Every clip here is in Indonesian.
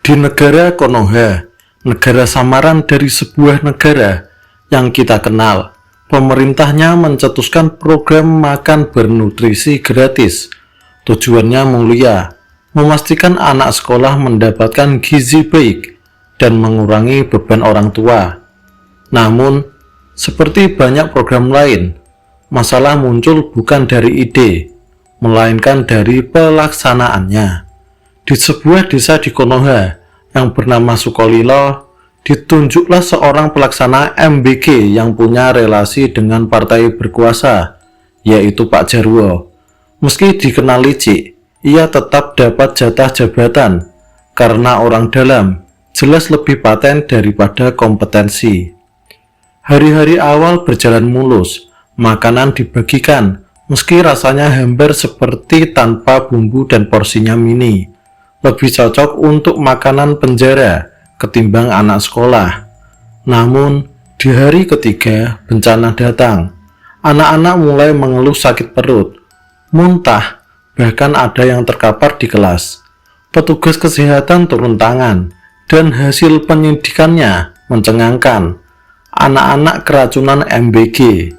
Di negara Konoha, negara samaran dari sebuah negara yang kita kenal, pemerintahnya mencetuskan program makan bernutrisi gratis. Tujuannya mulia, memastikan anak sekolah mendapatkan gizi baik dan mengurangi beban orang tua. Namun, seperti banyak program lain, masalah muncul bukan dari ide, melainkan dari pelaksanaannya. Di sebuah desa di Konoha yang bernama Sukolilo, ditunjuklah seorang pelaksana MBG yang punya relasi dengan partai berkuasa, yaitu Pak Jarwo. Meski dikenal licik, ia tetap dapat jatah jabatan karena orang dalam, jelas lebih paten daripada kompetensi. Hari-hari awal berjalan mulus, makanan dibagikan, meski rasanya hambar seperti tanpa bumbu dan porsinya mini. Lebih cocok untuk makanan penjara ketimbang anak sekolah. Namun, di hari ketiga bencana datang. Anak-anak mulai mengeluh sakit perut, muntah, bahkan ada yang terkapar di kelas. Petugas kesehatan turun tangan, dan hasil penyidikannya mencengangkan. Anak-anak keracunan MBG.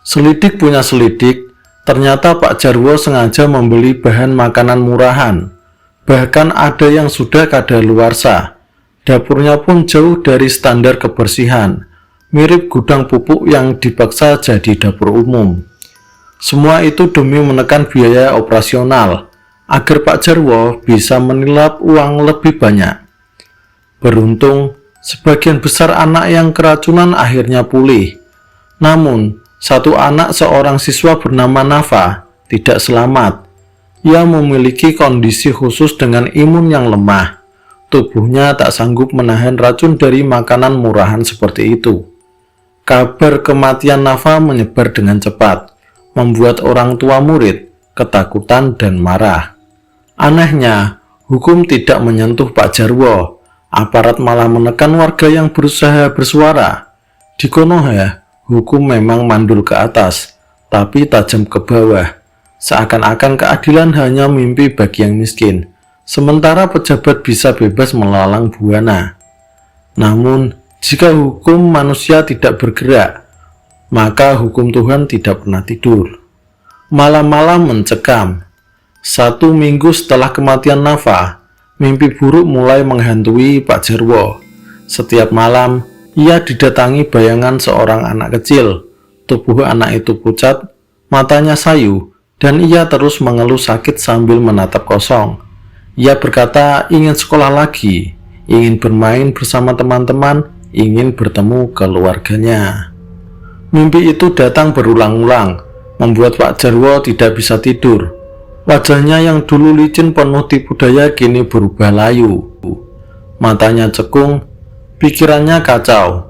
Selidik punya selidik, ternyata Pak Jarwo sengaja membeli bahan makanan murahan. Bahkan ada yang sudah kadaluarsa. Dapurnya pun jauh dari standar kebersihan, mirip gudang pupuk yang dipaksa jadi dapur umum. Semua itu demi menekan biaya operasional, agar Pak Jarwo bisa menilap uang lebih banyak. Beruntung, sebagian besar anak yang keracunan akhirnya pulih. Namun, satu anak seorang siswa bernama Nafa tidak selamat. Ia memiliki kondisi khusus dengan imun yang lemah. Tubuhnya tak sanggup menahan racun dari makanan murahan seperti itu. Kabar kematian Nafa menyebar dengan cepat, membuat orang tua murid ketakutan dan marah. Anehnya, hukum tidak menyentuh Pak Jarwo. Aparat malah menekan warga yang berusaha bersuara. Di Konoha, hukum memang mandul ke atas, tapi tajam ke bawah. Seakan-akan keadilan hanya mimpi bagi yang miskin, sementara pejabat bisa bebas melalang buana. Namun, jika hukum manusia tidak bergerak, maka hukum Tuhan tidak pernah tidur. Malam-malam mencekam. 1 minggu setelah kematian Nafa, mimpi buruk mulai menghantui Pak Jarwo. Setiap malam, ia didatangi bayangan seorang anak kecil. Tubuh anak itu pucat, matanya sayu, dan ia terus mengeluh sakit sambil menatap kosong. Ia berkata ingin sekolah lagi, ingin bermain bersama teman-teman, ingin bertemu keluarganya. Mimpi itu datang berulang-ulang, membuat Pak Jarwo tidak bisa tidur. Wajahnya yang dulu licin penuh tipu daya kini berubah layu. Matanya cekung, pikirannya kacau.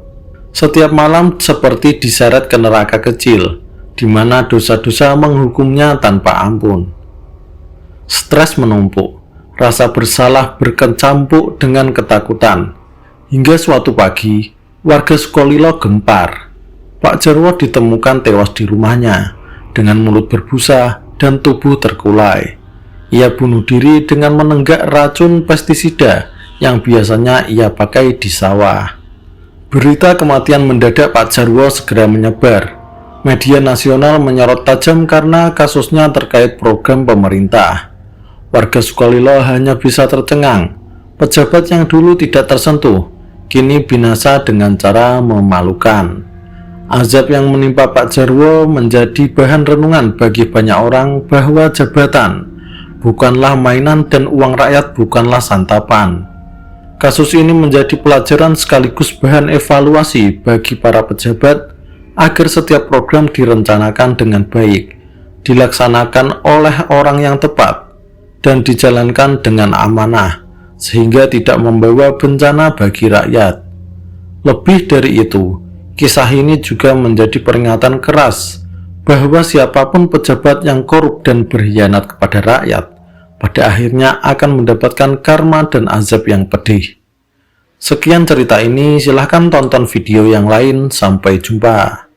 Setiap malam seperti diseret ke neraka kecil, di mana dosa-dosa menghukumnya tanpa ampun. Stres menumpuk, rasa bersalah berkecampuk dengan ketakutan. Hingga suatu pagi, warga Sukolilo gempar. Pak Jarwo ditemukan tewas di rumahnya, dengan mulut berbusa dan tubuh terkulai. Ia bunuh diri dengan menenggak racun pestisida yang biasanya ia pakai di sawah. Berita kematian mendadak Pak Jarwo segera menyebar. Media nasional menyorot tajam karena kasusnya terkait program pemerintah. Warga Sukolilo hanya bisa tercengang. Pejabat yang dulu tidak tersentuh, kini binasa dengan cara memalukan. Azab yang menimpa Pak Jarwo menjadi bahan renungan bagi banyak orang bahwa jabatan bukanlah mainan dan uang rakyat bukanlah santapan. Kasus ini menjadi pelajaran sekaligus bahan evaluasi bagi para pejabat agar setiap program direncanakan dengan baik, dilaksanakan oleh orang yang tepat, dan dijalankan dengan amanah, sehingga tidak membawa bencana bagi rakyat. Lebih dari itu, kisah ini juga menjadi peringatan keras bahwa siapapun pejabat yang korup dan berkhianat kepada rakyat, pada akhirnya akan mendapatkan karma dan azab yang pedih. Sekian cerita ini, silahkan tonton video yang lain. Sampai jumpa.